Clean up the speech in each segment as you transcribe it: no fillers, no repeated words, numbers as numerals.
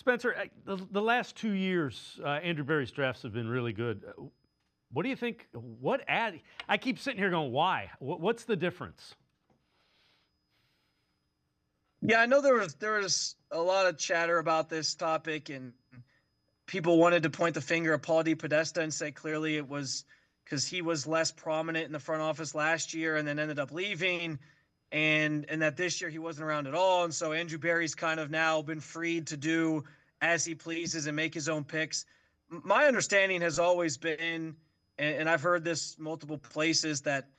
Spencer, the last 2 years, Andrew Berry's drafts have been really good. What do you think? I keep sitting here going, why? What's the difference? Yeah, I know there was a lot of chatter about this topic, and people wanted to point the finger at Paul DePodesta and say clearly it was because he was less prominent in the front office last year and then ended up leaving, and that this year he wasn't around at all, and so Andrew Berry's kind of now been freed to do as he pleases and make his own picks. My understanding has always been, and I've heard this multiple places, that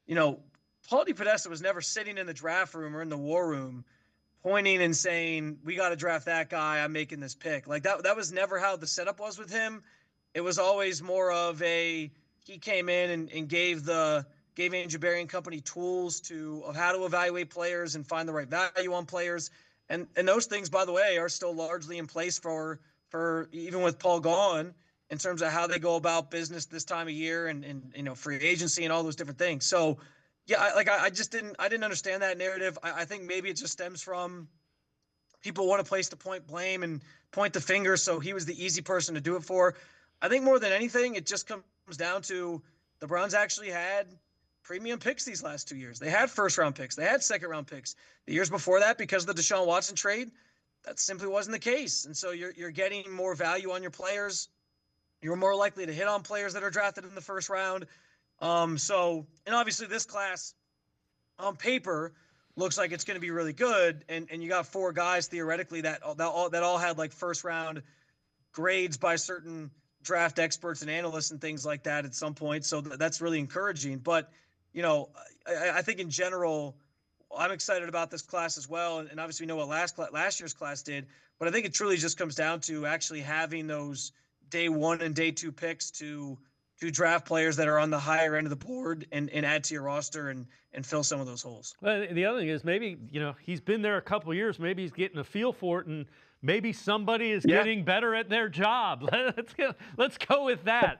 Paul DePodesta was never sitting in the draft room or in the war room pointing and saying, we got to draft that guy, I'm making this pick. Like that was never how the setup was with him. It was always more of he came in and gave Andrew Berry and company tools of how to evaluate players and find the right value on players. And those things, by the way, are still largely in place for even with Paul gone, in terms of how they go about business this time of year and free agency and all those different things. So yeah, I just didn't understand that narrative. I think maybe it just stems from people want a place to point blame and point the finger, so he was the easy person to do it for. I think more than anything, it just comes down to the Browns actually had premium picks these last 2 years. They had first-round picks. They had second-round picks. The years before that, because of the Deshaun Watson trade, that simply wasn't the case. And so you're getting more value on your players. You're more likely to hit on players that are drafted in the first round. And obviously this class on paper looks like it's going to be really good. And you got 4 guys theoretically that all had like first round grades by certain draft experts and analysts and things like that at some point. So that's really encouraging. But, I think in general, I'm excited about this class as well. And obviously we know what last year's class did, but I think it truly just comes down to actually having those day 1 and day 2 picks to draft players that are on the higher end of the board and add to your roster and fill some of those holes. Well, the other thing is maybe, he's been there a couple of years. Maybe he's getting a feel for it, and maybe somebody is getting better at their job. Let's go with that.